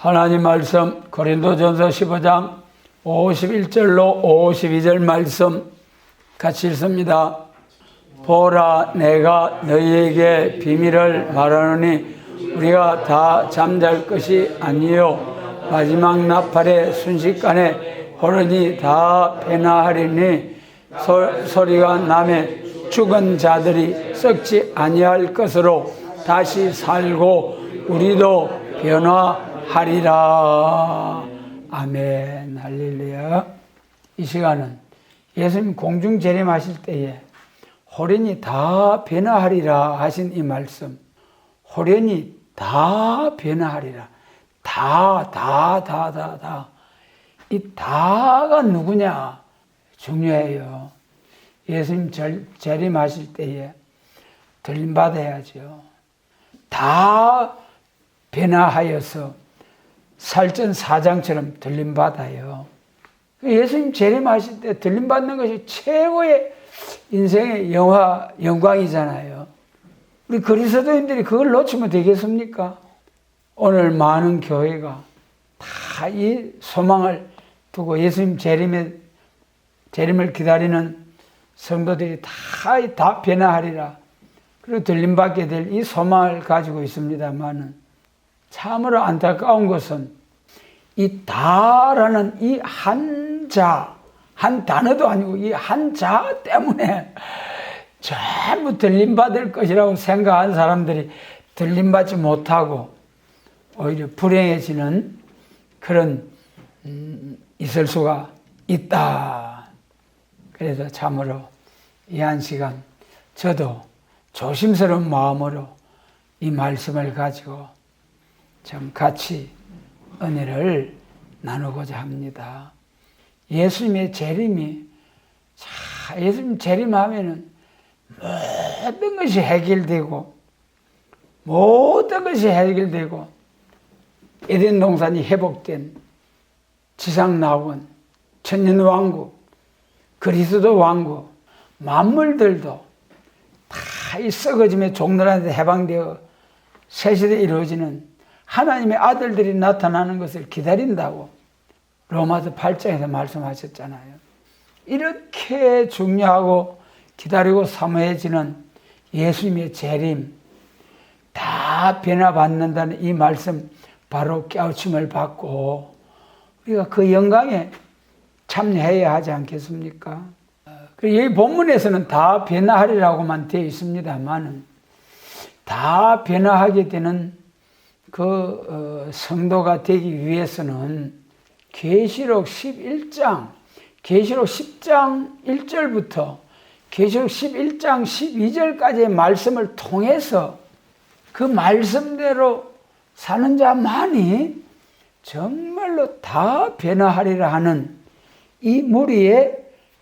하나님 말씀 고린도전서 15장 51절로 52절 말씀 같이 읽습니다. 보라, 내가 너희에게 비밀을 말하노니 우리가 다 잠잘 것이 아니요 마지막 나팔의 순식간에 호련히 다 변화하리니 소리가 나매 죽은 자들이 썩지 아니할 것으로 다시 살고 우리도 변화하리라. 아멘. 할렐루야. 이 시간은 예수님 공중 재림하실 때에 호련히 다 변화하리라 하신 이 말씀, 호련히 다 변화하리라. 다. 이 다가 누구냐? 중요해요. 예수님 재림하실 때에 들림받아야죠. 다 변화하여서 살전사장처럼 들림받아요. 예수님 재림하실 때 들림받는 것이 최고의 인생의 영광이잖아요. 우리 그리스도인들이 그걸 놓치면 되겠습니까? 오늘 많은 교회가 다 이 소망을 두고 예수님 재림을 기다리는 성도들이 다 변화하리라. 그리고 들림받게 될 이 소망을 가지고 있습니다만은 참으로 안타까운 것은 이 다라는 이 한 단어도 아니고 이 한 자 때문에 전부 들림받을 것이라고 생각한 사람들이 들림받지 못하고 오히려 불행해지는 그런 있을 수가 있다. 그래서 참으로 이 한 시간 저도 조심스러운 마음으로 이 말씀을 가지고 좀 같이 은혜를 나누고자 합니다. 예수님의 재림이, 예수님 재림하면은 모든 것이 해결되고 에덴 동산이 회복된 지상낙원, 천년왕국, 그리스도 왕국, 만물들도 다 이 썩어짐의 종로한테 해방되어 새시대에 이루어지는 하나님의 아들들이 나타나는 것을 기다린다고 로마서 8장에서 말씀하셨잖아요. 이렇게 중요하고 기다리고 사모해지는 예수님의 재림, 다 변화받는다는 이 말씀 바로 깨우침을 받고 우리가 그 영광에 참여해야 하지 않겠습니까? 이 본문에서는 다 변화하리라고만 되어 있습니다만 다 변화하게 되는 그 성도가 되기 위해서는 계시록 10장 1절부터 계시록 11장 12절까지의 말씀을 통해서 그 말씀대로 사는 자만이 정말로 다 변화하리라 하는 이 무리에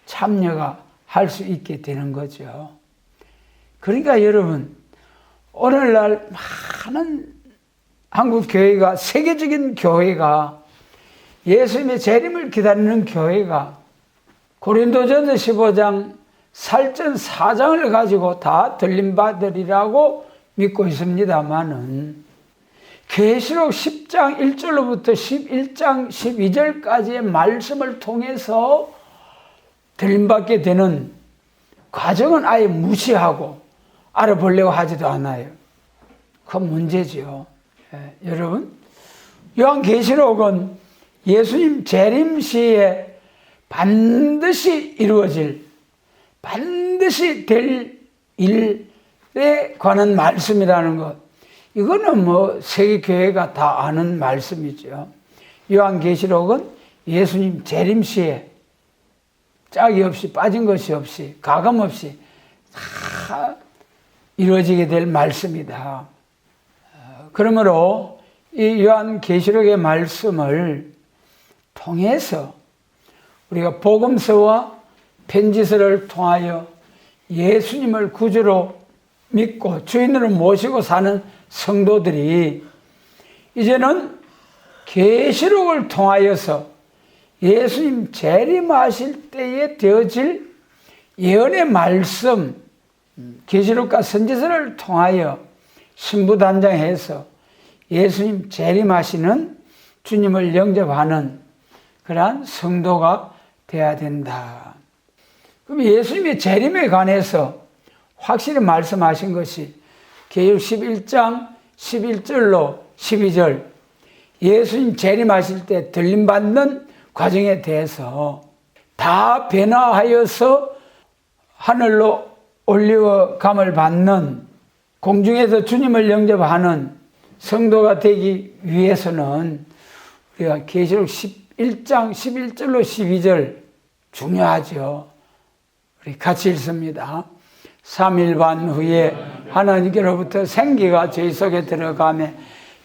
참여가 할 수 있게 되는 거죠. 그러니까 여러분, 오늘날 많은 한국 교회가, 세계적인 교회가, 예수님의 재림을 기다리는 교회가 고린도전서 15장 살전사장을 가지고 다 들림받으리라고 믿고 있습니다만은 계시록 10장 1절로부터 11장 12절까지의 말씀을 통해서 들림받게 되는 과정은 아예 무시하고 알아보려고 하지도 않아요. 그건 문제죠. 여러분, 요한계시록은 예수님 재림 시에 반드시 이루어질, 반드시 될 일에 관한 말씀이라는 것, 이거는 뭐 세계교회가 다 아는 말씀이죠. 요한계시록은 예수님 재림 시에 짝이 없이 빠진 것이 없이 가감 없이 다 이루어지게 될 말씀이다. 그러므로 이 요한계시록의 말씀을 통해서 우리가 복음서와 편지서를 통하여 예수님을 구주로 믿고 주인으로 모시고 사는 성도들이 이제는 계시록을 통하여서 예수님 재림하실 때에 되어질 예언의 말씀, 계시록과 선지서를 통하여 신부단장해서 예수님 재림하시는 주님을 영접하는 그러한 성도가 돼야 된다. 그럼 예수님의 재림에 관해서 확실히 말씀하신 것이 계시록 11장 11절로 12절 예수님 재림하실 때 들림받는 과정에 대해서 다 변화하여서 하늘로 올리어감을 받는 공중에서 주님을 영접하는 성도가 되기 위해서는 우리가 계시록 11장 11절로 12절 중요하죠. 우리 같이 읽습니다. 3일 반 후에 하나님께로부터 생기가 저희 속에 들어가며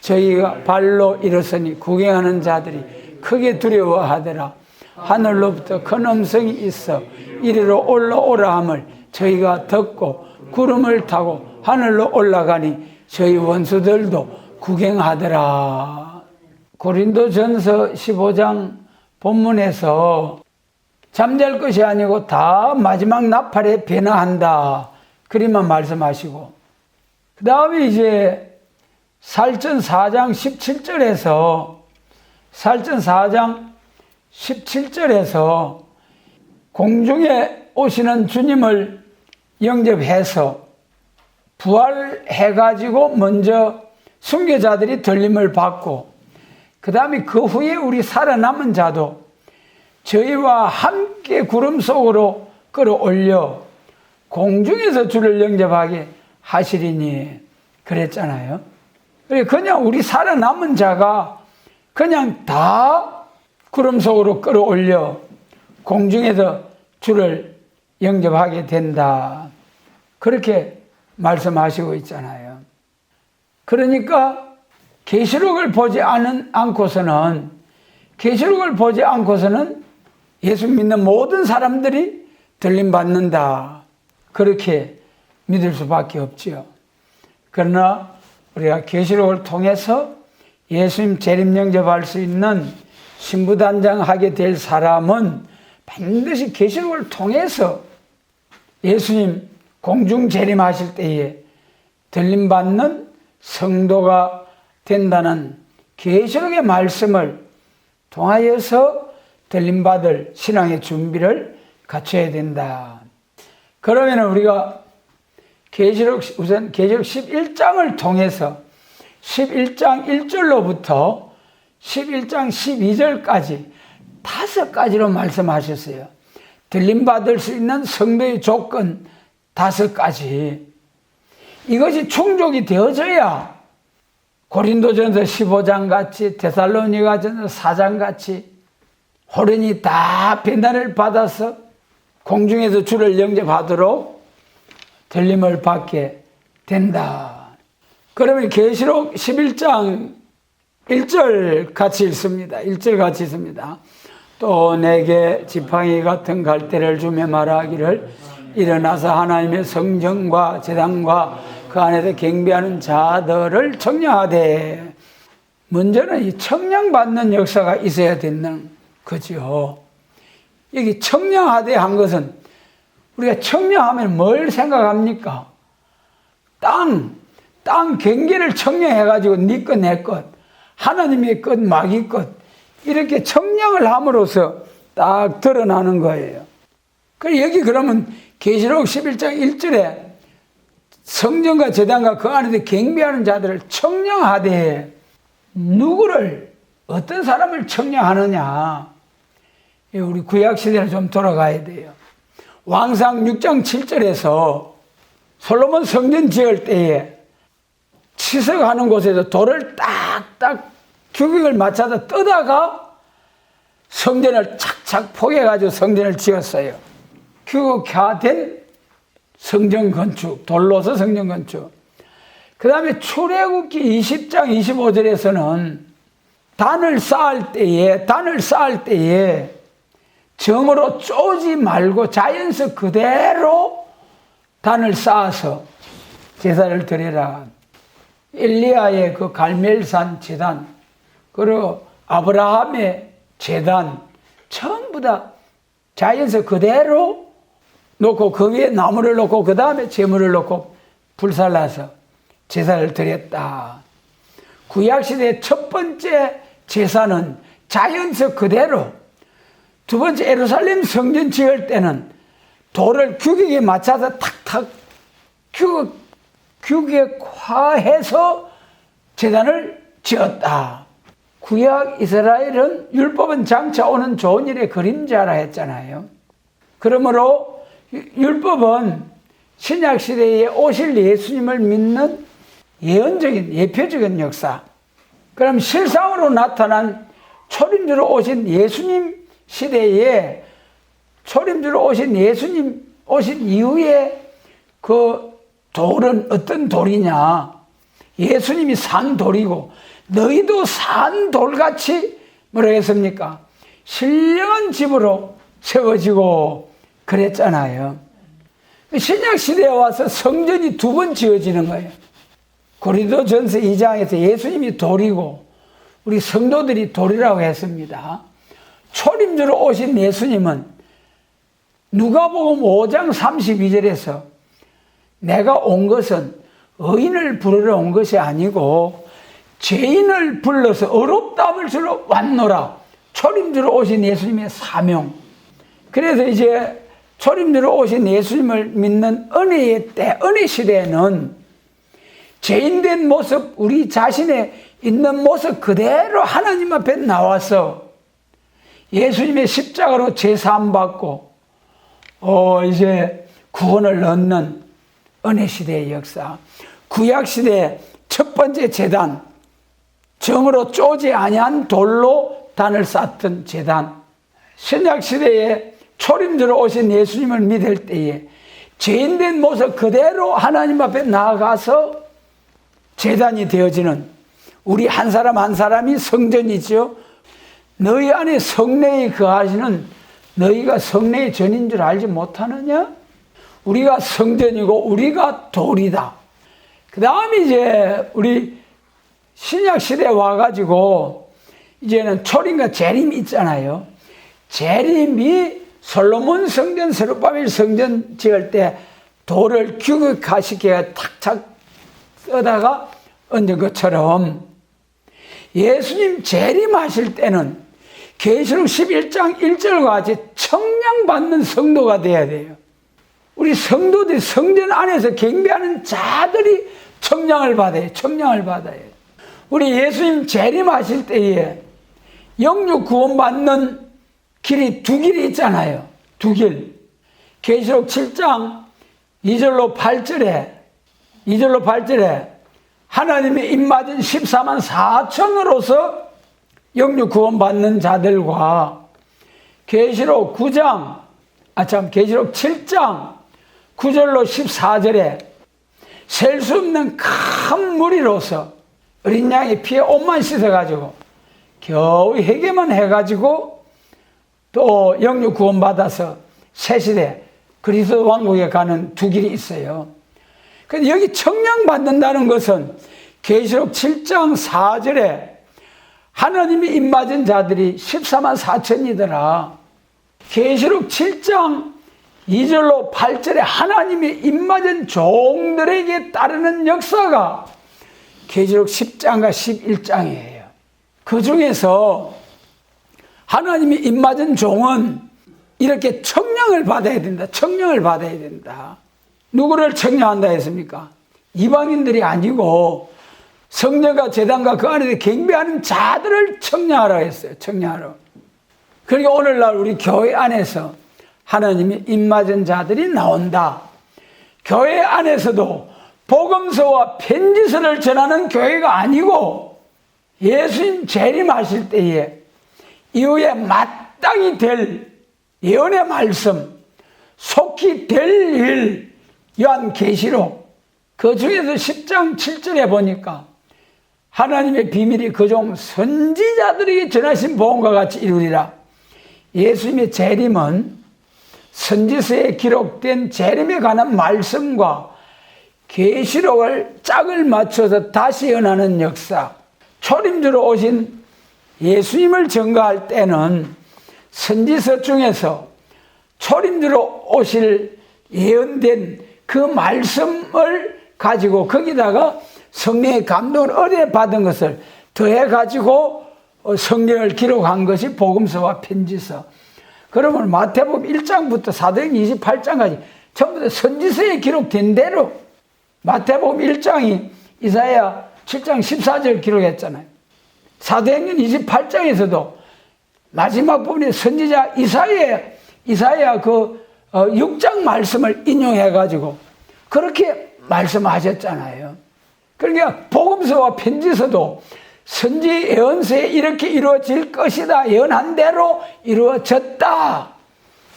저희가 발로 일어서니 구경하는 자들이 크게 두려워하더라. 하늘로부터 큰 음성이 있어 이리로 올라오라 함을 저희가 듣고 구름을 타고 하늘로 올라가니 저희 원수들도 구경하더라. 고린도전서 15장 본문에서 잠잘 것이 아니고 다 마지막 나팔에 변화한다. 그리만 말씀하시고 그 다음에 이제 살전 4장 17절에서 공중에 오시는 주님을 영접해서 부활해가지고 먼저 순교자들이 들림을 받고 그 다음에 그 후에 우리 살아남은 자도 저희와 함께 구름 속으로 끌어올려 공중에서 주를 영접하게 하시리니 그랬잖아요. 그냥 우리 살아남은 자가 그냥 다 구름 속으로 끌어올려 공중에서 주를 영접하게 된다. 그렇게 말씀하시고 있잖아요. 그러니까 계시록을 보지 않고서는 예수 믿는 모든 사람들이 들림받는다. 그렇게 믿을 수밖에 없지요. 그러나 우리가 계시록을 통해서 예수님 재림 영접할 수 있는 신부단장하게 될 사람은 반드시 계시록을 통해서 예수님 공중 재림하실 때에 들림받는 성도가 된다는 계시록의 말씀을 통하여서 들림받을 신앙의 준비를 갖춰야 된다. 그러면 우리가 우선 계시록 11장을 통해서 11장 1절로부터 11장 12절까지 5가지로 말씀하셨어요. 들림받을 수 있는 성도의 조건 5가지. 이것이 충족이 되어져야 고린도전서 15장 같이 데살로니가전서 4장 같이 호련히 다 변화를 받아서 공중에서 주를 영접하도록 들림을 받게 된다. 그러면 계시록 11장 1절 같이 읽습니다. 1절 같이 읽습니다. 또 내게 지팡이 같은 갈대를 주며 말하기를 일어나서 하나님의 성전과 제단과 그 안에서 경배하는 자들을 청량하되, 먼저는 이 청량받는 역사가 있어야 되는 거죠. 여기 청량하되 한 것은 우리가 청량하면 뭘 생각합니까? 땅 경계를 청량해가지고 네 것 내 것, 하나님의 것 마귀 것, 이렇게 청량을 함으로써 딱 드러나는 거예요. 여기 그러면 계시록 11장 1절에 성전과 제단과 그 안에서 경배하는 자들을 청량하되, 누구를, 어떤 사람을 청량하느냐? 우리 구약시대로 좀 돌아가야 돼요. 왕상 6장 7절에서 솔로몬 성전 지을 때에 치석하는 곳에서 돌을 딱딱 규격을 맞춰서 떠다가 성전을 착착 포개가지고 성전을 지었어요. 규격화된 성전 건축, 돌로서 성전 건축. 그 다음에 출애굽기 20장 25절에서는 단을 쌓을 때에 정으로 쪼지 말고 자연석 그대로 단을 쌓아서 제사를 드리라. 엘리야의 그 갈멜산 제단, 그리고 아브라함의 제단, 전부 다 자연석 그대로 놓고 그 위에 나무를 놓고 그 다음에 제물을 놓고 불살라서 제사를 드렸다. 구약시대의 첫 번째 제사는 자연서 그대로, 두 번째 예루살렘 성전 지을 때는 돌을 규격에 맞춰서 탁탁 규격화해서 제단을 지었다. 구약 이스라엘은 율법은 장차 오는 좋은 일의 그림자라 했잖아요. 그러므로 율법은 신약시대에 오실 예수님을 믿는 예언적인, 예표적인 역사. 그럼 실상으로 나타난 초림주로 오신 예수님 시대에, 초림주로 오신 예수님 오신 이후에 그 돌은 어떤 돌이냐? 예수님이 산 돌이고 너희도 산 돌같이 뭐라 했습니까? 신령한 집으로 세워지고 그랬잖아요. 신약시대에 와서 성전이 두 번 지어지는 거예요. 고린도전서 2장에서 예수님이 돌이고 우리 성도들이 돌이라고 했습니다. 초림주로 오신 예수님은 누가복음 5장 32절에서 내가 온 것은 의인을 부르러 온 것이 아니고 죄인을 불러서 의롭다함을 주러 왔노라. 초림주로 오신 예수님의 사명. 그래서 이제 초림주로 오신 예수님을 믿는 은혜의 때, 은혜 시대에는 죄인된 모습, 우리 자신의 있는 모습 그대로 하나님 앞에 나와서 예수님의 십자가로 제사함 받고 이제 구원을 얻는 은혜 시대의 역사. 구약 시대의 첫 번째 제단, 정으로 쪼지 아니한 돌로 단을 쌓던 제단. 신약 시대에 초림주로 오신 예수님을 믿을 때에 죄인된 모습 그대로 하나님 앞에 나아가서 제단이 되어지는 우리 한 사람 한 사람이 성전이죠. 너희 안에 성령이 거하시는 너희가 성령의 전인 줄 알지 못하느냐? 우리가 성전이고 우리가 돌이다. 그 다음에 이제 우리 신약 시대에 와가지고 이제는 초림과 재림이 있잖아요. 재림이 솔로몬 성전, 스룹바벨 성전 지을 때 돌을 규격화시켜 탁탁 써다가 얹은 것처럼 예수님 재림하실 때는 계시록 11장 1절과 같이 청량받는 성도가 돼야 돼요. 우리 성도들이 성전 안에서 경배하는 자들이 청량을 받아요. 청량을 받아요. 우리 예수님 재림하실 때에 영육 구원받는 길이 두 길이 있잖아요. 두 길. 계시록 7장 2절로 8절에 하나님의 입맞은 14만 4천으로서 영육 구원받는 자들과 계시록 7장 9절로 14절에 셀 수 없는 큰 무리로서 어린 양의 피에 옷만 씻어가지고 겨우 회개만 해가지고 또 영육 구원받아서 새시대 그리스도 왕국에 가는 두 길이 있어요. 근데 여기 청량받는다는 것은 계시록 7장 4절에 하나님이 입맞은 자들이 14만 4천이더라. 계시록 7장 2절로 8절에 하나님이 입맞은 종들에게 따르는 역사가 계시록 10장과 11장이에요. 그 중에서 하나님이 입맞은 종은 이렇게 청량을 받아야 된다. 청량을 받아야 된다. 누구를 청량한다 했습니까? 이방인들이 아니고 성전과 제단과 그 안에서 경배하는 자들을 청량하라 했어요. 청량하라. 그러니까 오늘날 우리 교회 안에서 하나님이 입맞은 자들이 나온다. 교회 안에서도 복음서와 편지서를 전하는 교회가 아니고 예수님 재림하실 때에 이후에 마땅히 될 예언의 말씀, 속히 될 일, 요한계시록 그 중에서 10장 7절에 보니까 하나님의 비밀이 그종 선지자들에게 전하신 복음과 같이 이루리라. 예수님의 재림은 선지서에 기록된 재림에 관한 말씀과 계시록을 짝을 맞춰서 다시 연하는 역사. 초림주로 오신 예수님을 증거할 때는 선지서 중에서 초림주로 오실 예언된 그 말씀을 가지고 거기다가 성령의 감동을 의뢰 받은 것을 더해 가지고 성경을 기록한 것이 복음서와 편지서. 그러면 마태복음 1장부터 사도행전 28장까지 전부 다 선지서에 기록된 대로 마태복음 1장이 이사야 7장 14절 기록했잖아요. 사도행전 28장에서도 마지막 부분에 선지자 이사야 그 6장 말씀을 인용해가지고 그렇게 말씀하셨잖아요. 그러니까 복음서와 편지서도 선지 예언서에 이렇게 이루어질 것이다 예언한 대로 이루어졌다.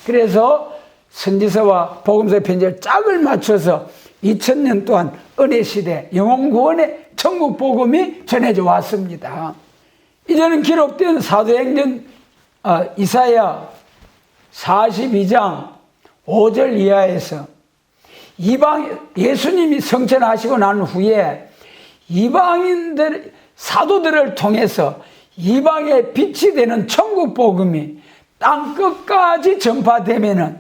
그래서 선지서와 복음서의 편지를 짝을 맞춰서 2000년 동안 은혜 시대 영혼구원의 천국 복음이 전해져 왔습니다. 이제는 기록된 사도행전 이사야 42장 5절 이하에서 예수님이 성천하시고 난 후에 이방인들 사도들을 통해서 이방의 빛이 되는 천국 복음이 땅 끝까지 전파되면은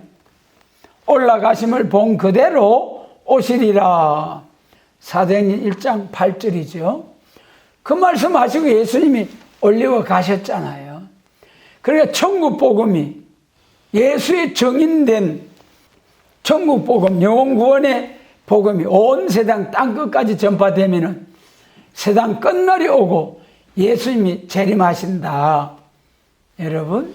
올라가심을 본 그대로 오시리라. 사도행전 1장 8절이죠. 그 말씀하시고 예수님이 올리고 가셨잖아요. 그러니까 천국 복음이 예수의 정인된 천국 복음, 영혼 구원의 복음이 온 세상 땅 끝까지 전파되면은 세상 끝날이 오고 예수님이 재림하신다. 여러분,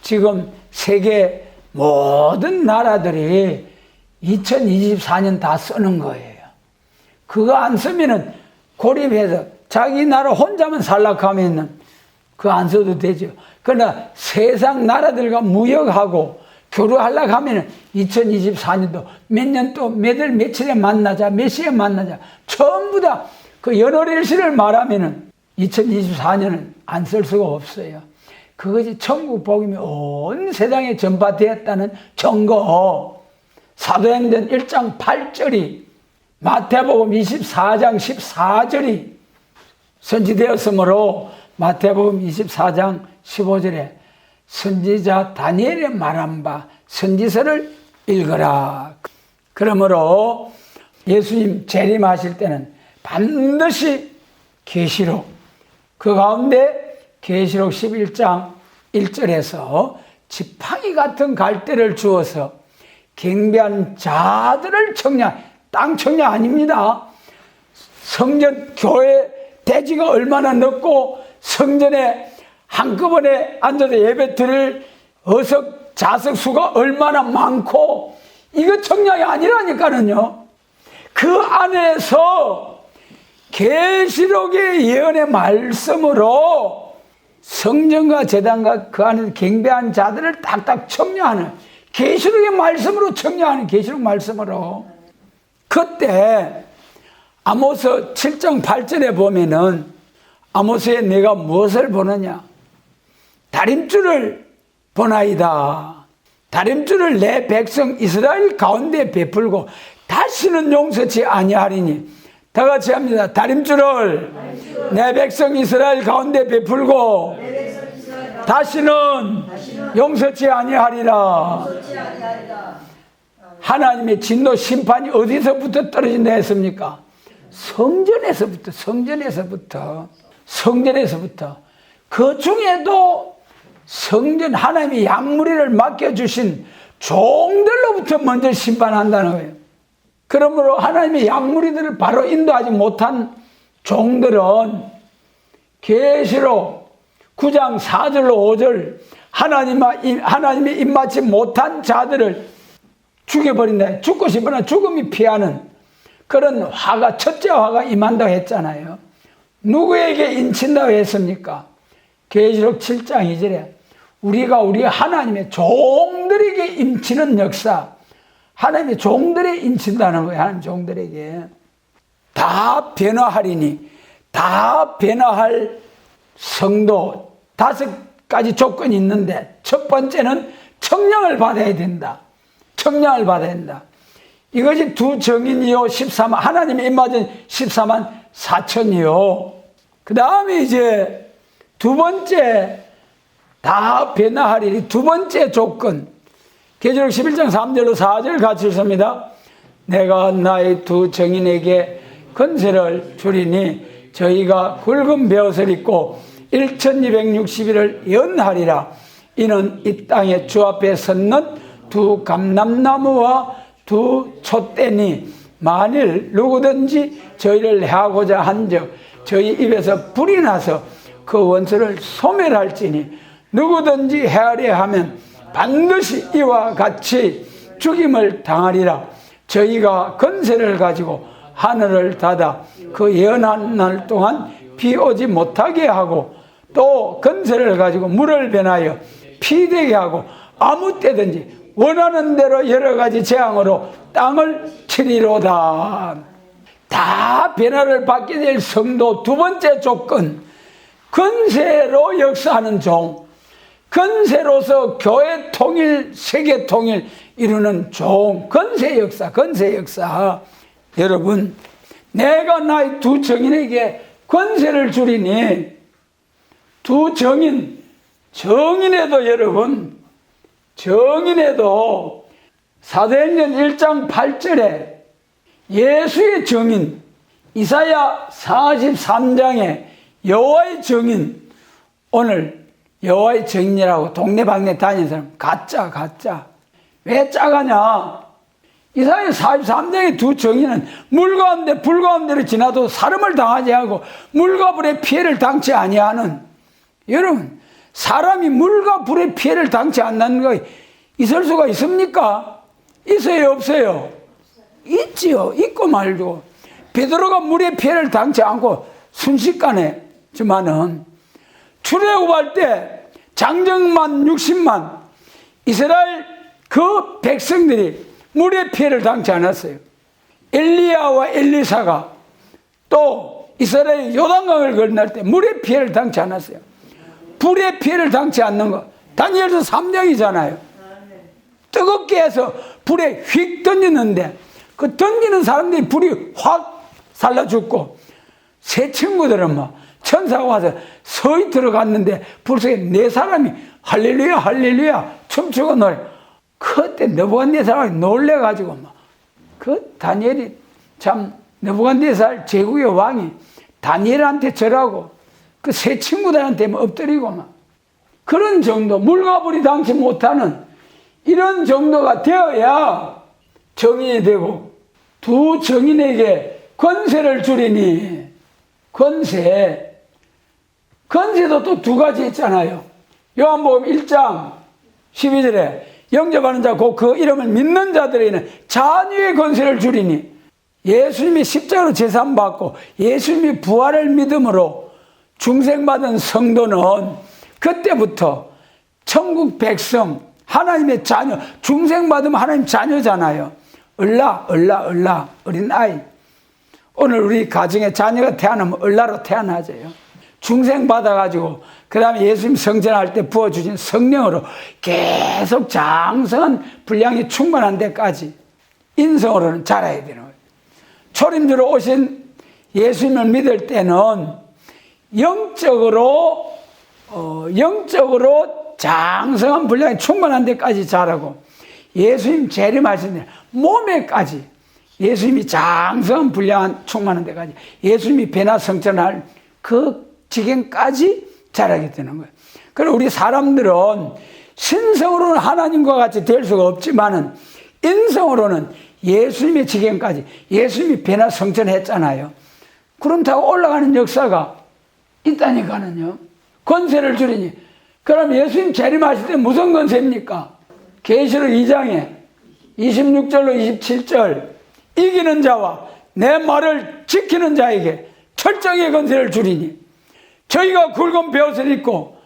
지금 세계 모든 나라들이 2024년 다 쓰는 거예요. 그거 안 쓰면은 고립해서 자기 나라 혼자만 살락하면은 그거 안 써도 되죠. 그러나 세상 나라들과 무역하고 교류하려고 하면은 2024년도 몇 년 또 며칠에 만나자, 몇 시에 만나자, 전부 다 그 연월일시를 말하면은 2024년은 안 쓸 수가 없어요. 그것이 천국 복음이 온 세상에 전파되었다는 증거. 사도행전 1장 8절이 마태복음 24장 14절이 선지되었으므로 마태복음 24장 15절에 선지자 다니엘의 말한 바 선지서를 읽어라. 그러므로 예수님 재림하실 때는 반드시 계시록, 그 가운데 계시록 11장 1절에서 지팡이 같은 갈대를 주어서 경배한 자들을 청량, 땅 청량 아닙니다. 성전 교회 대지가 얼마나 넓고 성전에 한꺼번에 앉아서 예배 드릴 의석 좌석 수가 얼마나 많고 이거 청량이 아니라니까는요. 그 안에서 계시록의 예언의 말씀으로 성전과 제단과 그 안에서 경배한 자들을 딱딱 청량하는 계시록의 말씀으로 청량하는 계시록 말씀으로. 그때 아모스 7장 8절에 보면은 아모스에 내가 무엇을 보느냐? 다림줄을 보나이다. 다림줄을 내 백성 이스라엘 가운데 베풀고 다시는 용서치 아니하리니. 다 같이 합니다. 다림줄을 내 백성 이스라엘 가운데 베풀고 다시는 용서치 아니하리라. 하나님의 진노 심판이 어디서부터 떨어진다 했습니까? 성전에서부터. 그 중에도 성전 하나님의 양무리를 맡겨주신 종들로부터 먼저 심판한다는 거예요. 그러므로 하나님의 양무리들을 바로 인도하지 못한 종들은 계시록 9장 4절로 5절 하나님의 입맞지 못한 자들을 죽여버린다. 죽고 싶으나 죽음이 피하는 그런 화가, 첫째 화가 임한다고 했잖아요. 누구에게 인친다고 했습니까? 계시록 7장 2절에 우리가 우리 하나님의 종들에게 인치는 역사, 하나님의 종들에 인친다는 거예요. 하나님 종들에게. 다 변화하리니, 다 변화할 성도 5가지 조건이 있는데 첫 번째는 청량을 받아야 된다. 청량을 받아야 된다. 이것이 두 정인이요 14만, 하나님의 입맞은 14만 4천이요. 그 다음에 이제 두 번째, 다 변화하리니 두 번째 조건. 계시록 11장 3절로 4절 같이 읽습니다. 내가 나의 두 정인에게 권세를 주리니 저희가 굵은 베옷을 입고 1260일을 연하리라. 이는 이 땅에 주 앞에 섰는 두 감람나무와 두 촛대니 만일 누구든지 저희를 해하고자 한즉 저희 입에서 불이 나서 그 원수를 소멸할지니 누구든지 해하려 하면 반드시 이와 같이 죽임을 당하리라. 저희가 건세를 가지고 하늘을 닫아 그 예언한 날 동안 비 오지 못하게 하고 또 건세를 가지고 물을 변하여 피되게 하고 아무 때든지 원하는 대로 여러 가지 재앙으로 땅을 치리로다. 다 변화를 받게 될 성도 두 번째 조건, 건세로 역사하는 종, 건세로서 교회 통일, 세계 통일 이루는 종, 건세 역사, 건세 역사. 여러분, 내가 나의 두 정인에게 권세를 주리니 두 정인에도 여러분, 정인에도 사도행전 1장 8절에 예수의 정인, 이사야 43장에 여호와의 정인, 오늘 여호와의 정인이라고 동네방네 다니는 사람 가짜. 왜 짜가냐? 이사야 43장의 두 정인은 물과 가운데 불 가운데로 지나도 사람을 당하지 않고 물과 불의 피해를 당치 아니하는, 여러분, 사람이 물과 불의 피해를 당치 않는 거 있을 수가 있습니까? 있어요, 없어요? 있지요. 있고 말고. 베드로가 물의 피해를 당치 않고 순식간에, 지만은 출애굽할 때 장정만 60만 이스라엘 그 백성들이 물의 피해를 당치 않았어요. 엘리야와 엘리사가 또 이스라엘 요단강을 건널 때 물의 피해를 당치 않았어요. 불의 피해를 당치 않는 거 다니엘서 3장이잖아요. 뜨겁게 해서 불에 휙 던지는데 그 던지는 사람들이 불이 확 살라 죽고, 세 친구들은 뭐 천사가 와서 서히 들어갔는데 불 속에 네 사람이 할렐루야 할렐루야 춤추고 노래. 그때 느부갓네살이 놀래가지고 막 그 다니엘이 참 느부갓네살 제국의 왕이 다니엘한테 절하고 그 세 친구들한테 엎드리고 막 그런 정도, 물과 불이 당치 못하는 이런 정도가 되어야 정인이 되고, 두 정인에게 권세를 주리니, 권세도 또 두 가지 있잖아요. 요한복음 1장 12절에 영접하는 자 곧 그 이름을 믿는 자들에게는 자녀의 권세를 주리니, 예수님이 십자가로 제사함 받고 예수님이 부활을 믿음으로 중생받은 성도는 그때부터 천국 백성, 하나님의 자녀, 중생받으면 하나님 자녀잖아요. 어린 아이. 오늘 우리 가정에 자녀가 태어나면 얼라로 태어나져요. 중생받아가지고 그 다음에 예수님 성전할 때 부어주신 성령으로 계속 장성한 분량이 충만한 데까지 인성으로는 자라야 되는 거예요. 초림주로 오신 예수님을 믿을 때는 영적으로 장성한 분량이 충만한 데까지 자라고, 예수님 재림하신 데 몸에까지 예수님이 장성한 분량 충만한 데까지 예수님이 배나 성전할 그 지경까지 자라게 되는 거예요. 그리고 우리 사람들은 신성으로는 하나님과 같이 될 수가 없지만은 인성으로는 예수님의 지경까지, 예수님이 배나 성전했잖아요. 그렇다고 올라가는 역사가 있다니까는요. 권세를 주리니. 그럼 예수님 재림하실 때 무슨 권세입니까? 계시록 2장에 26절로 27절, 이기는 자와 내 말을 지키는 자에게 철저하게 권세를 주리니 저희가 굵은 베옷을 입고,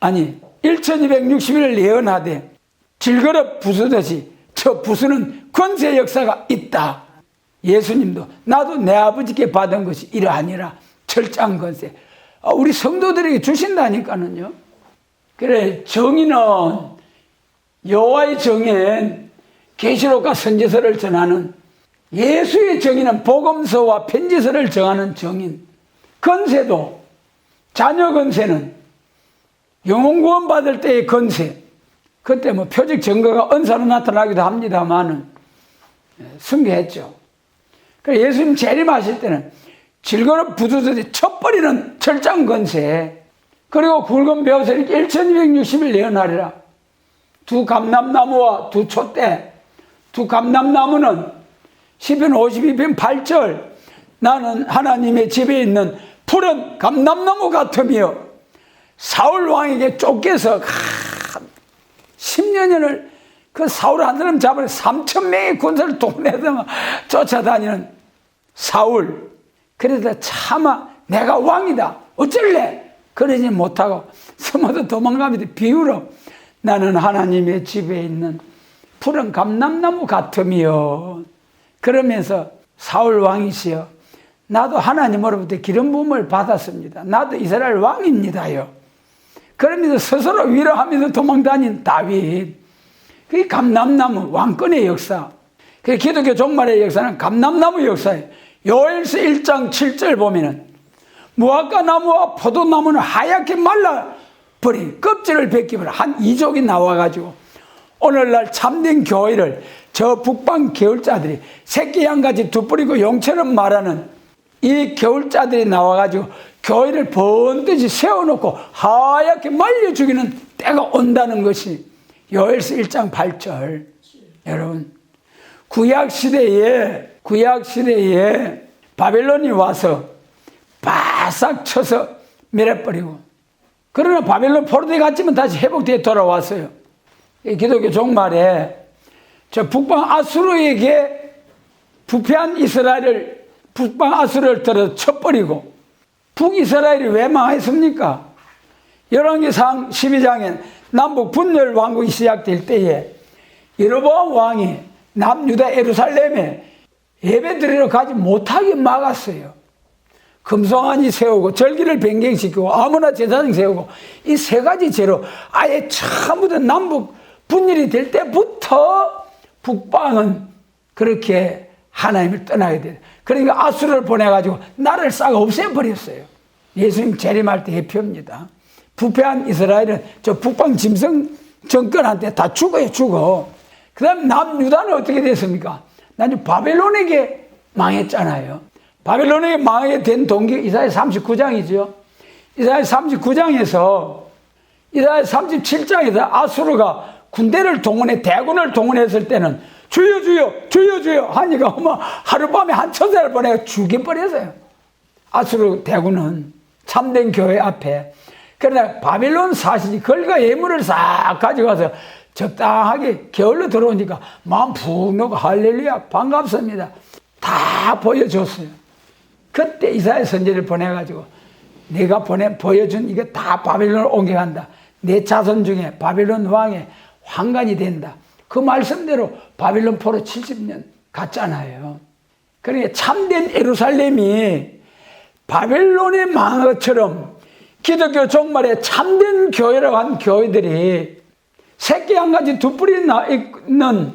1260일을 예언하되 질그릇 부수듯이 저 부수는 권세 역사가 있다. 예수님도 나도 내 아버지께 받은 것이 이러하니라. 철저한 권세 우리 성도들에게 주신다니까는요. 그래, 정의는 여호와의 정의는 계시록과 선지서를 전하는, 예수의 정의는 복음서와 편지서를 정하는 정인. 권세도, 자녀 권세는 영혼 구원 받을 때의 권세, 그때 뭐 표적 증거가 언사로 나타나기도 합니다만은 승계했죠. 그래서 예수님 재림하실 때는 질그릇 부두듯이 쳐버리는 철장 권세, 그리고 굵은 벼슬 1260일 예언하리라. 두 감람나무와 두 촛대. 두 감람나무는 시편 52편 8절 나는 하나님의 집에 있는 푸른 감람나무 같으며 사울 왕에게 쫓겨서 10년을 그 사울 한 사람 잡으려 3,000명의 군사를 동네에서 쫓아다니는 사울. 그래서 차마 내가 왕이다 어쩔래 그러지 못하고 숨어서 도망가면서 비유로 나는 하나님의 집에 있는 푸른 감람나무 같으며 그러면서 사울 왕이시여 나도 하나님으로부터 기름 부음을 받았습니다. 나도 이스라엘 왕입니다요. 그러면서 스스로 위로하면서 도망다닌 다윗. 그게 감람나무 왕권의 역사. 그 기독교 종말의 역사는 감람나무 역사예요. 요엘서 1장 7절 보면은 무화과 나무와 포도나무는 하얗게 말라버린 껍질을 벗기버려 한 이족이 나와가지고 오늘날 참된 교회를 저 북방 개울자들이 새끼 양같이 두 뿌리고 용처럼 말하는 이 개울자들이 나와가지고 교회를 번듯이 세워놓고 하얗게 말려 죽이는 때가 온다는 것이 요엘서 1장 8절. 여러분 구약시대에 바벨론이 와서 바싹 쳐서 밀어버리고 그러나 바벨론 포로되어 갔지만 다시 회복되어 돌아왔어요. 이 기독교 종말에 저 북방 아수르에게 부패한 북방 아수르를 들어 쳐버리고 북이스라엘이 왜 망했습니까? 열왕기상 12장엔 남북 분열 왕국이 시작될 때에 여로보암 왕이 남유다 예루살렘에 예배드리러 가지 못하게 막았어요. 금송아지 세우고 절기를 변경시키고 아무나 제사장 세우고 이 세 가지 죄로 아예 처음부터 남북 분열이 될 때부터 북방은 그렇게 하나님을 떠나게 돼요. 그러니까 아수르를 보내가지고 나라를 싹 없애버렸어요. 예수님 재림할 때 대표입니다. 부패한 이스라엘은 저 북방 짐승 정권한테 다 죽어. 그 다음 남유다는 어떻게 됐습니까? 나중에 바벨론에게 망했잖아요. 바벨론에게 망하게 된 동기 이사야 39장이죠. 이사야 39장에서 이사야 37장에서 아수르가 군대를 동원해 대군을 동원했을 때는 주여 하니까 하룻밤에 한 천사를 보내고 죽여버렸어요. 아수르 대군은 참된 교회 앞에. 그러나 바벨론 사신이 걸과 예물을 싹 가져가서 적당하게 게을러 들어오니까 마음 푹 놓고 할렐루야 반갑습니다 다 보여줬어요. 그때 이사야 선지를 보내가지고 내가 보여준 이게 다 바벨론을 옮겨간다. 내 자손 중에 바벨론 왕의 황관이 된다. 그 말씀대로 바벨론 포로 70년 갔잖아요. 그러니까 참된 예루살렘이 바벨론의 망한 것처럼 기독교 종말에 참된 교회라고 한 교회들이 새끼 한 가지 두 뿌리 있는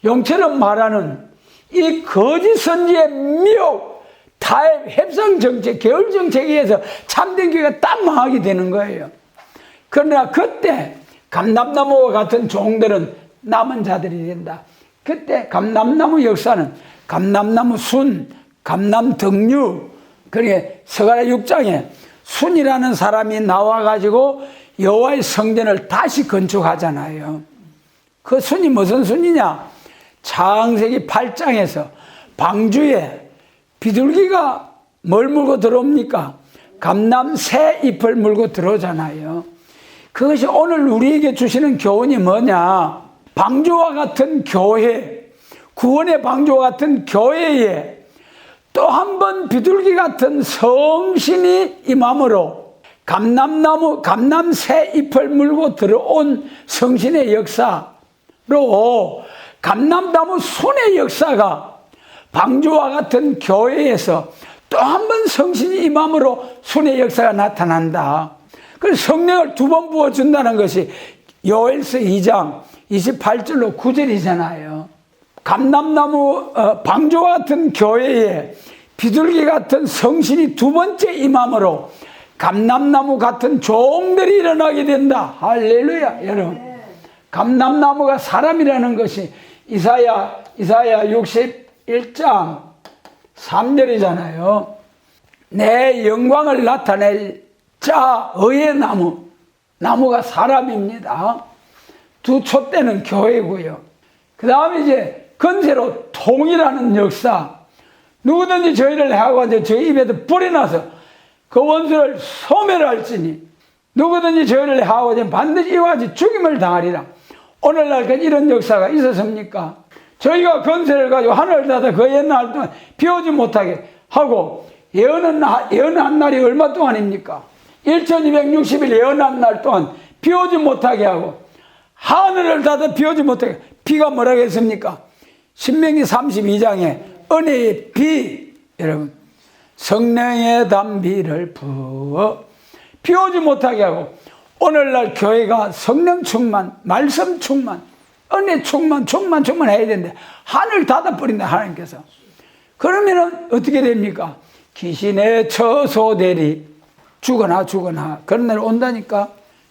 용처럼 말하는 이 거짓 선지의 미혹, 타협, 협상 정책, 계율 정책에 의해서 참된 교회가 딱 망하게 되는 거예요. 그러나 그때 감람나무와 같은 종들은 남은 자들이 된다. 그때 감람나무 역사는 감람나무 순, 감람등류, 그게 스가랴 6장에 순이라는 사람이 나와가지고 여호와의 성전을 다시 건축하잖아요. 그 순이 무슨 순이냐? 창세기 8장에서 방주에 비둘기가 뭘 물고 들어옵니까? 감람 새 잎을 물고 들어오잖아요. 그것이 오늘 우리에게 주시는 교훈이 뭐냐? 방주와 같은 교회, 구원의 방주와 같은 교회에 또 한 번 비둘기 같은 성신이 임함으로 감람나무, 감람새 잎을 물고 들어온 성신의 역사로 감람나무 순의 역사가 방주와 같은 교회에서 또 한 번 성신이 임함으로 순의 역사가 나타난다. 그래서 성령을 두 번 부어준다는 것이 요엘서 2장 28절로 9절이잖아요. 감람나무 방주와 같은 교회에 비둘기 같은 성신이 두 번째 임함으로 감람나무 같은 종들이 일어나게 된다. 할렐루야. 여러분, 감람나무가 사람이라는 것이 이사야 61장 3절이잖아요. 내 영광을 나타낼 자, 의의 나무, 나무가 사람입니다. 두 촛대는 교회고요. 그 다음에 이제 건세로 통일하는 역사. 누구든지 저희를 해하고 이제 저희 입에도 불이 나서 그 원수를 소멸할지니 누구든지 저희를 해하고 이제 반드시 이와 같이 죽임을 당하리라. 오늘날까지 이런 역사가 있었습니까? 저희가 건세를 가지고 하늘을 닫아 그 옛날 동안 비오지 못하게 하고 예언한 날이 얼마 동안입니까? 1260일 예언한 날 동안 비오지 못하게 하고 하늘을 닫아 비오지 못하게. 비가 뭐라고 했습니까? 신명기 32장에 은혜의 비, 여러분 성령의 단비를 부어 비오지 못하게 하고 오늘날 교회가 성령 충만, 말씀 충만, 은혜 충만 해야 되는데 하늘 닫아버린다 하나님께서. 그러면은 어떻게 됩니까? 귀신의 처소되리 죽어나 그런 날 온다니까.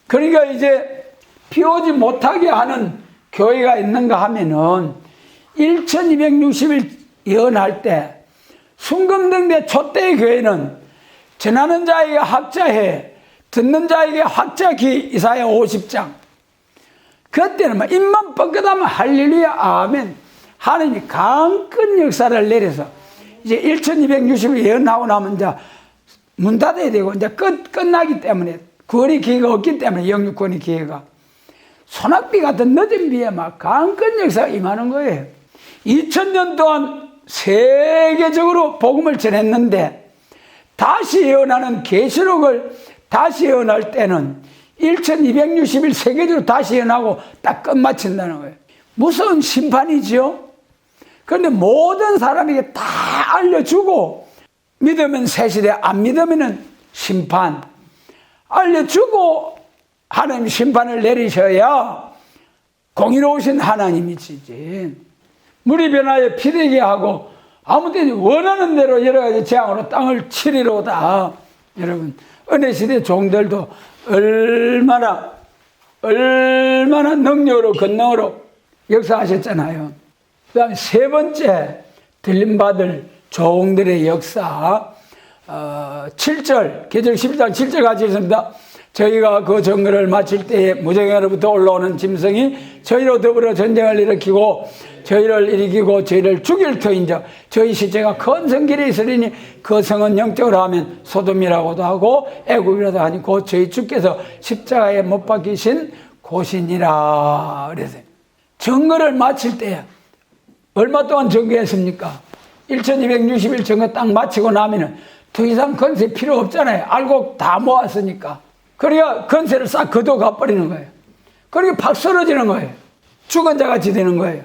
그러니까 이제 비오지 못하게 하는 교회가 있는가 하면은 1260일 예언할 때 순금등대 촛대의 교회는 전하는 자에게 학자해 듣는 자에게 학자기 이사야 50장. 그때는 막 입만 뻥끗하면 할렐루야 아멘. 하나님이 강큰 역사를 내려서 이제 1260일 예언하고 나면 이제 문 닫아야 되고 이제 끝나기 때문에 구원의 기회가 없기 때문에 영육권의 기회가 소낙비 같은 늦은 비에 막 강큰 역사가 임하는 거예요. 2000년 동안 세계적으로 복음을 전했는데 다시 예언하는 계시록을 다시 예언할 때는 1260일 세계적으로 다시 예언하고 딱 끝마친다는 거예요. 무서운 심판이죠. 그런데 모든 사람에게 다 알려주고 믿으면 새시대 안 믿으면 심판 알려주고 하나님 심판을 내리셔야 공의로우신 하나님이시지. 물이 변하여 피되게 하고 아무 때나 원하는 대로 여러 가지 재앙으로 땅을 치리로다. 여러분 은혜 시대 종들도 얼마나 능력으로 권능으로 역사하셨잖아요. 그 다음에 세 번째 들림받을 종들의 역사 7절 계절 11장 7절 같이 있습니다. 저희가 그 정거를 마칠 때에 무정에로부터 올라오는 짐승이 저희로 더불어 전쟁을 일으키고 저희를 일으키고 저희를 죽일 터인즉 저희 시체가 큰 성길에 있으리니 그 성은 영적으로 하면 소돔이라고도 하고 애굽이라도 하니 곧 저희 주께서 십자가에 못 박히신 곳이니라. 그래서 정거를 마칠 때 얼마 동안 정거했습니까? 1260일 정거 딱 마치고 나면은 더 이상 건세 필요 없잖아요. 알고 다 모았으니까. 그러니까 건세를 싹 걷어가버리는 거예요. 그러니까 팍 쓰러지는 거예요. 죽은 자같이 되는 거예요.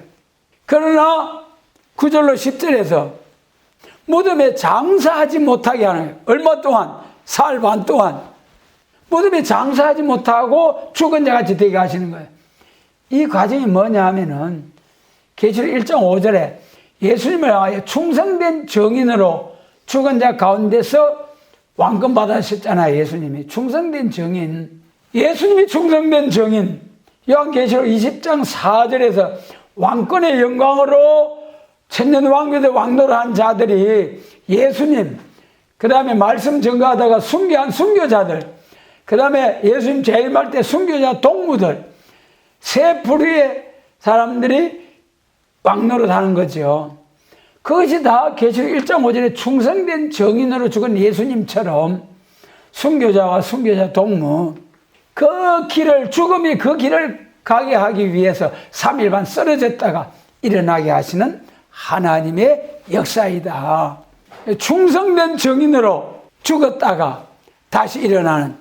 그러나 9절로 10절에서 무덤에 장사하지 못하게 하는 거예요. 얼마 동안? 사흘 반 동안 무덤에 장사하지 못하고 죽은 자같이 되게 하시는 거예요. 이 과정이 뭐냐 하면은 계시록 1장 5절에 예수님을 향하여 충성된 정인으로 죽은 자 가운데서 왕권 받으셨잖아요. 예수님이 충성된 정인, 예수님이 충성된 정인. 요한계시록 20장 4절에서 왕권의 영광으로 천년 왕국의 왕노를 한 자들이 예수님, 그 다음에 말씀 전가하다가 순교한 순교자들, 그 다음에 예수님 재림할 때 순교자 동무들, 세 부류의 사람들이 왕노를 하는 거죠. 그것이 다 계시록 1장 5절에 충성된 정인으로 죽은 예수님처럼 순교자와 순교자 동무, 그 길을, 죽음이 그 길을 가게 하기 위해서 3일 반 쓰러졌다가 일어나게 하시는 하나님의 역사이다. 충성된 정인으로 죽었다가 다시 일어나는.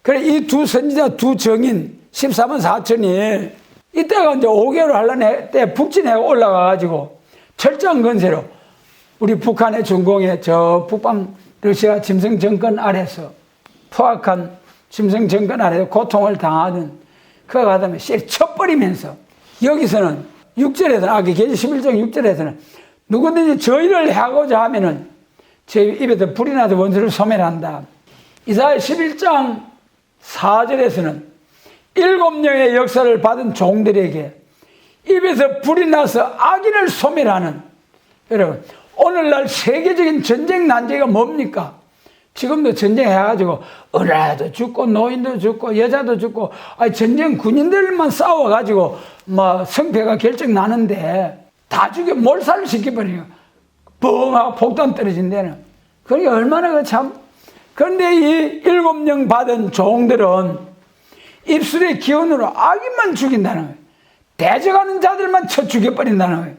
그래, 이 두 선지자, 두 정인 14만 4천이 이때가 이제 5개월 하려는 때 북진해 올라가가지고 철저한 건세로 우리 북한의 전공에 저 북방 러시아 짐승 정권 아래서 포악한 짐승 정권 아래서 고통을 당하는 그거 가다면 씨 쳐버리면서 여기서는 6절에서는 계시 11장 6절에서는 누구든지 저희를 해하고자 하면은 저희 입에서 불이 나서 원수를 소멸한다. 이사야 11장 4절에서는 7명의 역사를 받은 종들에게 입에서 불이 나서 악인을 소멸하는. 여러분 오늘날 세계적인 전쟁 난제가 뭡니까? 지금도 전쟁해가지고 어린아이도 죽고 노인도 죽고 여자도 죽고 전쟁 군인들만 싸워가지고 뭐 성패가 결정 나는데 다 죽여 몰살을 시켜버리고 뻥하고 폭탄 떨어진 데는 그게 얼마나 그 참. 그런데 이 7명 받은 종들은 입술의 기운으로 악인만 죽인다는 거예요. 대적하는 자들만 쳐 죽여버린다는 거예요.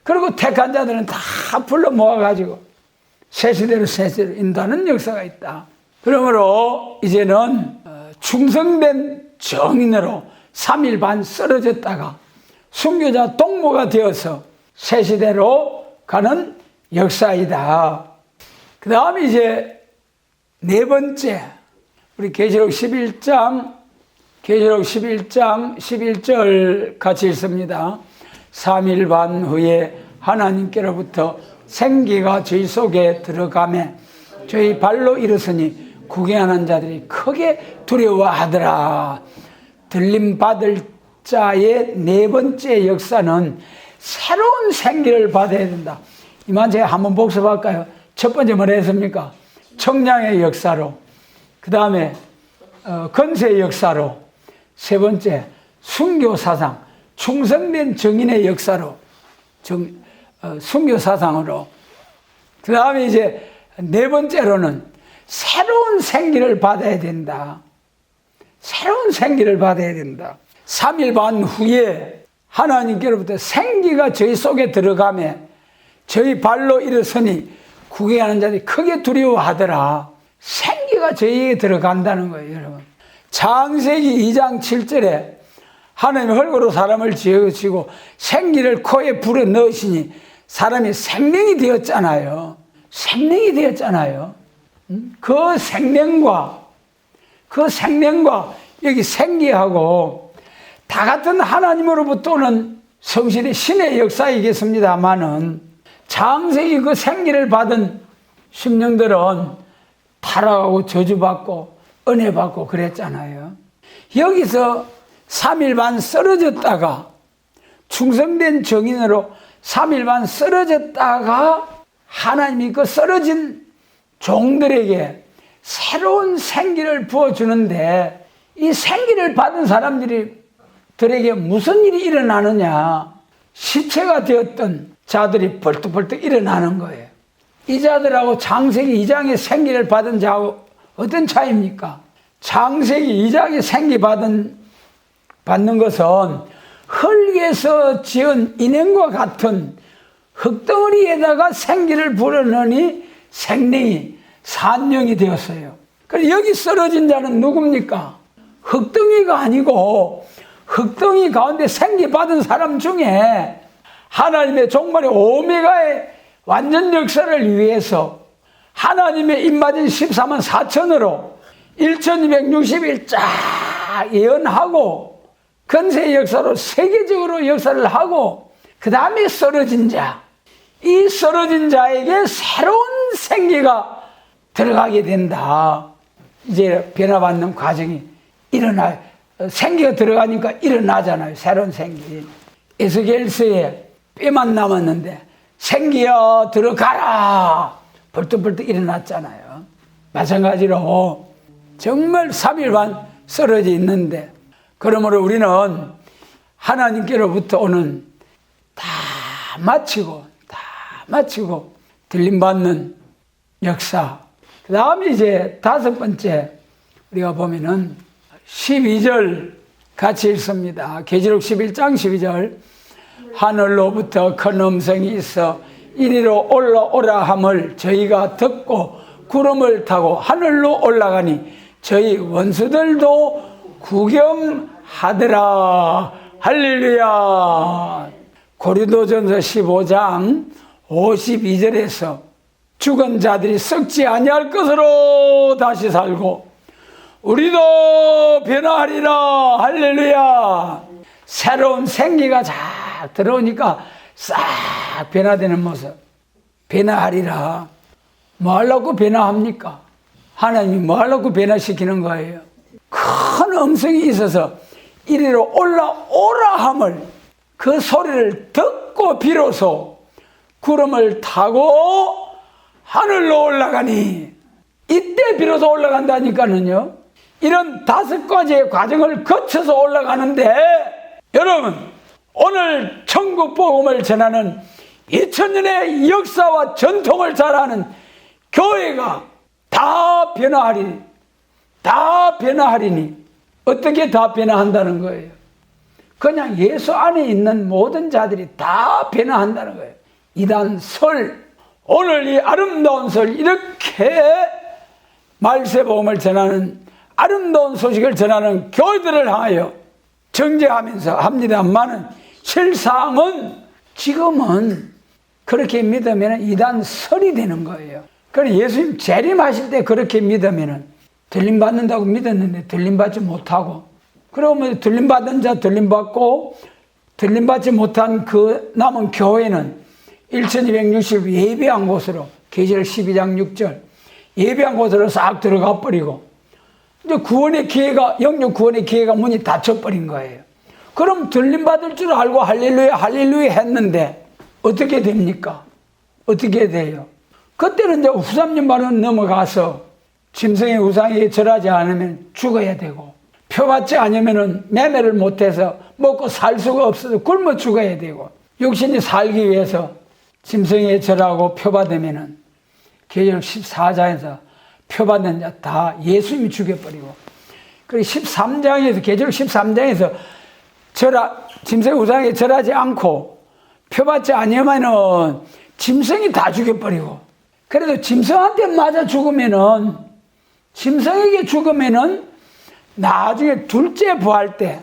그리고 택한 자들은 다 불러 모아가지고 세시대로 인도하는 역사가 있다. 그러므로 이제는 충성된 정인으로 3일 반 쓰러졌다가 순교자 동무가 되어서 세시대로 가는 역사이다. 그 다음에 이제 네 번째, 우리 계시록 11장 11절 같이 읽습니다. 3일 반 후에 하나님께로부터 생기가 저희 속에 들어가매 저희 발로 일어서니 구경하는 자들이 크게 두려워하더라. 들림 받을 자의 네 번째 역사는 새로운 생기를 받아야 된다. 이만 제가 한번 복습할까요? 첫 번째 뭐라 했습니까? 청량의 역사로, 그 다음에 건세의 역사로, 세 번째 순교 사상, 충성된 정인의 역사로, 순교 사상으로, 그 다음에 이제 네 번째로는 새로운 생기를 받아야 된다. 새로운 생기를 받아야 된다. 3일 반 후에 하나님께로부터 생기가 저희 속에 들어가며 저희 발로 일어서니 구경하는 자들이 크게 두려워하더라. 생기가 저희에게 들어간다는 거예요, 여러분. 창세기 2장 7절에 하나님이 흙으로 사람을 지으시고 생기를 코에 불어 넣으시니 사람이 생명이 되었잖아요. 생명이 되었잖아요. 그 생명과 여기 생기하고 다 같은 하나님으로부터는 성실의 신의 역사이겠습니다마는 창세기 그 생기를 받은 심령들은 타락하고 저주받고 은혜받고 그랬잖아요. 여기서 3일 반 쓰러졌다가 충성된 정인으로 3일 반 쓰러졌다가 하나님이 그 쓰러진 종들에게 새로운 생기를 부어주는데 이 생기를 받은 사람들에게 무슨 일이 일어나느냐. 시체가 되었던 자들이 벌떡벌떡 일어나는 거예요. 이 자들하고 창세기 2장의 생기를 받은 자하고 어떤 차이입니까? 창세기 2장의 생기 받는 것은 흙에서 지은 인형과 같은 흙덩어리에다가 생기를 불어넣으니 생명이 산령이 되었어요. 그래서 여기 쓰러진 자는 누굽니까? 흙덩이가 아니고 흙덩이 가운데 생기 받은 사람 중에 하나님의 종말의 오메가의 완전 역사를 위해서 하나님의 입맞은 14만 4천으로 1260일 쫙 예언하고 건세의 역사로 세계적으로 역사를 하고 그 다음에 쓰러진 자, 이 쓰러진 자에게 새로운 생기가 들어가게 된다. 이제 변화받는 과정이 생기가 들어가니까 일어나잖아요. 새로운 생기. 에스겔서에 뼈만 남았는데 생기야 들어가라 벌떡벌떡 일어났잖아요. 마찬가지로 정말 3일 반 쓰러져 있는데, 그러므로 우리는 하나님께로부터 오는 다 마치고 들림받는 역사. 그 다음에 이제 다섯 번째 우리가 보면은 12절 같이 읽습니다. 계시록 11장 12절. 하늘로부터 큰 음성이 있어 이리로 올라오라 함을 저희가 듣고 구름을 타고 하늘로 올라가니 저희 원수들도 구경하더라. 할렐루야. 고린도전서 15장 52절에서 죽은 자들이 썩지 아니할 것으로 다시 살고 우리도 변화하리라. 할렐루야. 새로운 생기가 잘 들어오니까 싹 변화되는 모습. 변화하리라. 뭐 하려고 변화합니까? 하나님이 뭐 하려고 변화시키는 거예요? 큰 음성이 있어서 이리로 올라오라 함을, 그 소리를 듣고 비로소 구름을 타고 하늘로 올라가니 이때 비로소 올라간다니까는요. 이런 5가지의 과정을 거쳐서 올라가는데, 여러분, 오늘 천국 복음을 전하는 2000년의 역사와 전통을 잘 아는 교회가 다 변화하리니, 다 변화하리니, 어떻게 다 변화한다는 거예요? 그냥 예수 안에 있는 모든 자들이 다 변화한다는 거예요. 이단 설, 오늘 이 아름다운 설, 이렇게 말세복음을 전하는, 아름다운 소식을 전하는 교회들을 향하여 정죄하면서 합니다만은, 실상은 지금은 그렇게 믿으면 이단 설이 되는 거예요. 그럼 예수님 재림하실 때 그렇게 믿으면 들림받는다고 믿었는데 들림받지 못하고, 그러면 들림받은 자 들림받고, 들림받지 못한 그 남은 교회는 1260 예배한 곳으로, 계시록 12장 6절 예배한 곳으로 싹 들어가 버리고, 이제 구원의 기회가, 영육 구원의 기회가 문이 닫혀버린 거예요. 그럼 들림받을 줄 알고 할렐루야 할렐루야 했는데 어떻게 됩니까? 어떻게 돼요? 그때는 이제 후삼년반은 넘어가서 짐승의 우상에 절하지 않으면 죽어야 되고, 표받지 않으면 매매를 못해서 먹고 살 수가 없어서 굶어 죽어야 되고, 육신이 살기 위해서 짐승에 절하고 표받으면 계시록 14장에서 표받는 자 다 예수님이 죽여버리고, 그리고 13장에서, 계시록 13장에서 짐승의 우상에 절하지 않고 표받지 않으면은 짐승이 다 죽여버리고, 그래도 짐승한테 맞아 죽으면은, 짐승에게 죽으면은 나중에 둘째 부활 때,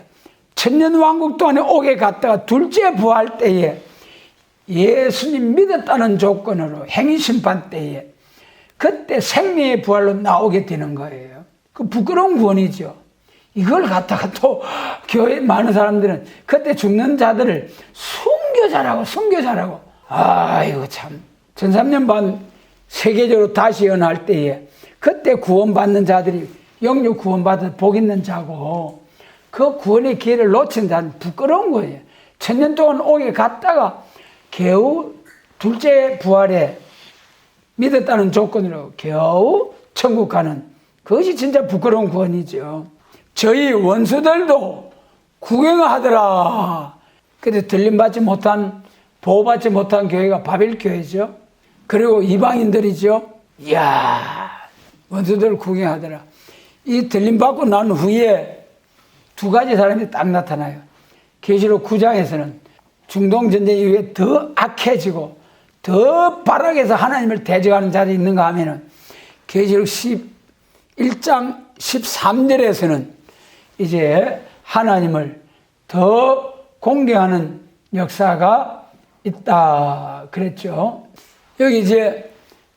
천년왕국 동안에 오게 갔다가 둘째 부활 때에 예수님 믿었다는 조건으로 행위심판 때에 그때 생명의 부활로 나오게 되는 거예요. 그 부끄러운 구원이죠. 이걸 갖다가 또 교회 많은 사람들은 그때 죽는 자들을 순교자라고. 아이고 참. 1300년 세계적으로 다시 연할 때에 그때 구원받는 자들이 영육 구원받은 복 있는 자고, 그 구원의 기회를 놓친 자는 부끄러운 거예요. 1000년 동안 오게 갔다가 겨우 둘째 부활에 믿었다는 조건으로 겨우 천국 가는, 그것이 진짜 부끄러운 구원이죠. 저희 원수들도 구경하더라. 근데 들림받지 못한, 보호받지 못한 교회가 바벨교회죠. 그리고 이방인들이죠. 이야, 원수들 구경하더라. 이 들림받고 난 후에 2가지 사람이 딱 나타나요. 계시록 9장에서는 중동 전쟁 이후에 더 악해지고 더 발악해서 하나님을 대적하는 자들이 있는가 하면은, 계시록 11장 13절에서는 이제 하나님을 더 공경하는 역사가 있다 그랬죠. 여기 이제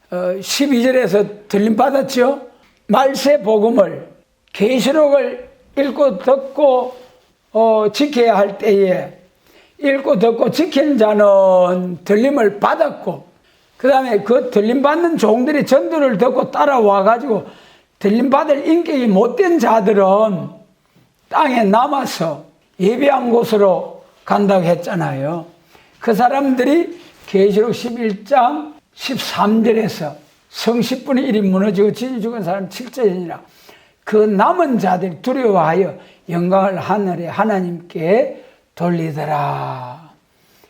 12절에서 들림받았죠. 말세 복음을, 계시록을 읽고 듣고 지켜야 할 때에, 읽고 듣고 지키는 자는 들림을 받았고, 그 다음에 그 들림받는 종들이 전도를 듣고 따라와가지고 들림받을 인격이 못된 자들은 땅에 남아서 예배한 곳으로 간다고 했잖아요. 그 사람들이 계시록 11장 13절에서 성 10분의 1이 무너지고 진이 죽은 사람 7절이니라. 그 남은 자들이 두려워하여 영광을 하늘에 하나님께 돌리더라.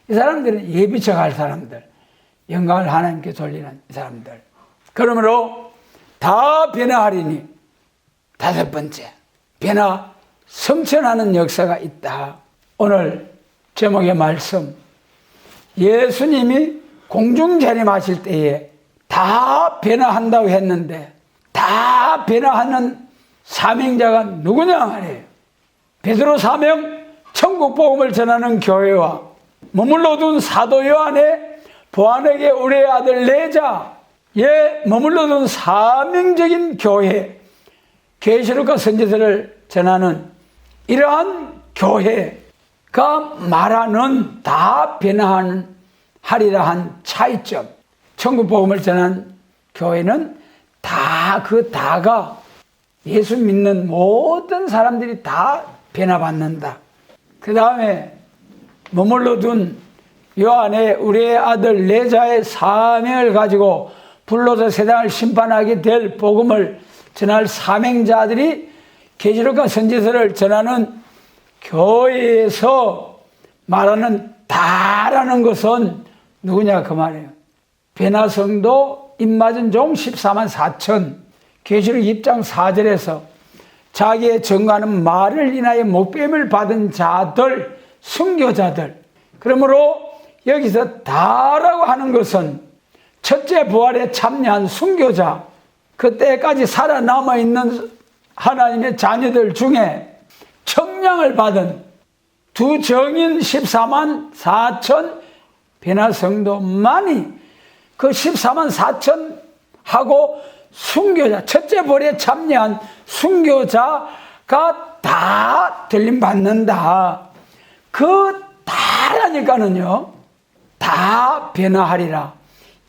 이 사람들은 예비쳐갈 사람들, 영광을 하나님께 돌리는 이 사람들. 그러므로 다 변화하리니, 5번째, 변화 성천하는 역사가 있다. 오늘 제목의 말씀, 예수님이 공중 재림하실 때에 다 변화한다고 했는데, 다 변화하는 사명자가 누구냐 말이에요. 베드로 사명, 천국 복음을 전하는 교회와 머물러 둔 사도 요한의 보안에게 우리의 아들 내자에 머물러 둔 사명적인 교회, 계시록과 선지서를 전하는 이러한 교회가 말하는 다 변화하는 하리라 한 차이점. 천국 복음을 전하는 교회는 다, 그 다가 예수 믿는 모든 사람들이 다 변화받는다. 그 다음에 머물러 둔 요한의 우리의 아들 내자의 사명을 가지고 불로서 세상을 심판하게 될 복음을 전할 사명자들이 계시록과 선지서를 전하는 교회에서 말하는 다라는 것은 누구냐 그 말이에요. 베나성도 입맞은 종 14만 4천, 계시록 2장 4절에서 자기의 전가하는 말을 인하여 목배임을 받은 자들, 순교자들. 그러므로 여기서 다라고 하는 것은 첫째 부활에 참여한 순교자, 그때까지 살아남아 있는 하나님의 자녀들 중에 청량을 받은 두 정인 14만 4천 베나성도만이 그 14만 4천하고 순교자, 첫째 부활에 참여한 순교자가 다 들림받는다. 그 다라니까는요, 다 변화하리라.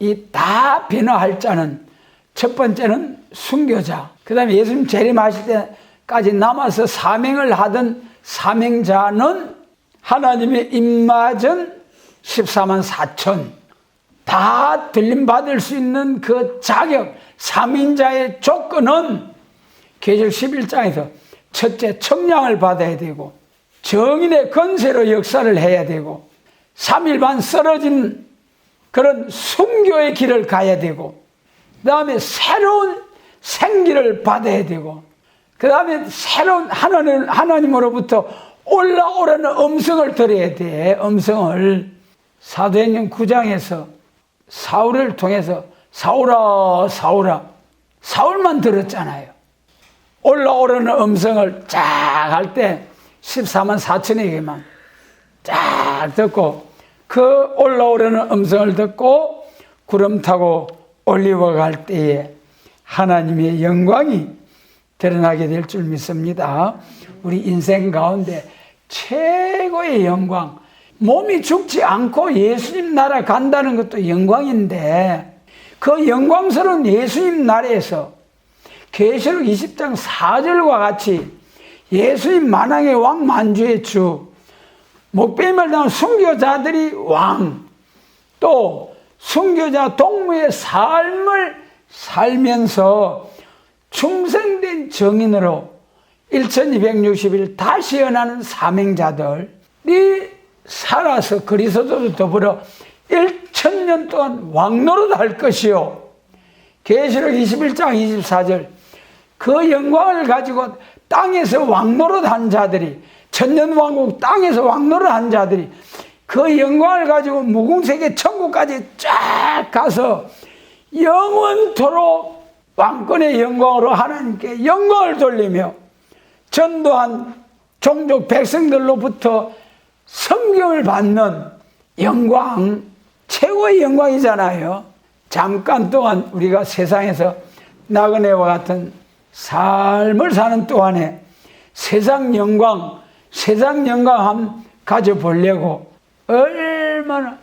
이 다 변화할 자는 첫 번째는 순교자, 그 다음에 예수님 재림하실 때까지 남아서 사명을 하던 사명자는 하나님의 입맞은 14만 4천, 다 들림받을 수 있는 그 자격, 사명자의 조건은 계시록 11장에서 첫째 청량을 받아야 되고, 정인의 건세로 역사를 해야 되고, 3일 반 쓰러진 그런 순교의 길을 가야 되고, 그 다음에 새로운 생기를 받아야 되고, 그 다음에 새로운 하나님으로부터 올라오라는 음성을 들어야 돼. 음성을. 사도행전 9장에서 사울을 통해서 사울아 사울아, 사울만 들었잖아요. 올라오라는 음성을 쫙 할 때 14만 4천에게만 쫙 듣고, 그 올라오라는 음성을 듣고 구름 타고 올리워갈 때에 하나님의 영광이 드러나게 될 줄 믿습니다. 우리 인생 가운데 최고의 영광, 몸이 죽지 않고 예수님 나라 간다는 것도 영광인데, 그 영광스러운 예수님 나라에서 계시록 20장 4절과 같이 예수님 만왕의 왕, 만주의 주, 목배임을 당한 순교자들이 왕, 또 순교자 동무의 삶을 살면서 충성된 정인으로 1260일 다시 연하는 사명자들이 살아서 그리스도도 더불어 1000년 동안 왕노릇 할 것이요. 계시록 21장 24절, 그 영광을 가지고 땅에서 왕노릇 한 자들이, 천년왕국 땅에서 왕노릇 한 자들이 그 영광을 가지고 무궁세계 천국까지 쫙 가서 영원토록 왕권의 영광으로 하나님께 영광을 돌리며 전도한 종족 백성들로부터 성경을 받는 영광, 최고의 영광이잖아요. 잠깐 동안 우리가 세상에서 나그네와 같은 삶을 사는 동안에 세상 영광 한번 가져보려고, 얼마나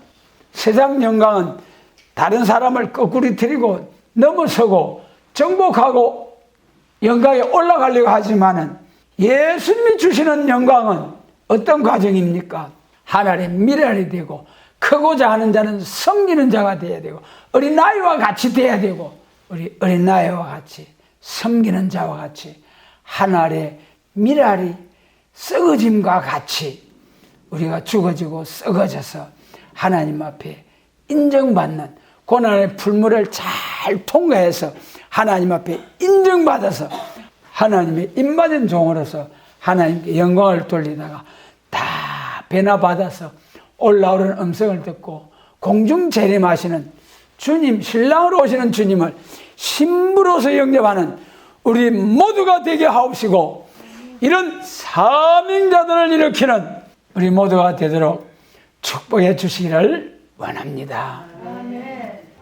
세상 영광은 다른 사람을 거꾸로 들이고 넘어서고 정복하고 영광에 올라가려고 하지만은, 예수님이 주시는 영광은 어떤 과정입니까? 하늘의 미랄이 되고, 크고자 하는 자는 섬기는 자가 되어야 되고, 어린아이와 같이 되어야 되고, 우리 어린아이와 같이 섬기는 자와 같이 하늘의 미랄이 썩어짐과 같이 우리가 죽어지고 썩어져서 하나님 앞에 인정받는 고난의 풀무를 잘 통과해서 하나님 앞에 인정받아서 하나님의 입맞은 종으로서 하나님께 영광을 돌리다가 다 변화받아서 올라오는 음성을 듣고 공중 재림하시는 주님, 신랑으로 오시는 주님을 신부로서 영접하는 우리 모두가 되게 하옵시고, 이런 사명자들을 일으키는 우리 모두가 되도록 축복해 주시기를 원합니다. 아멘.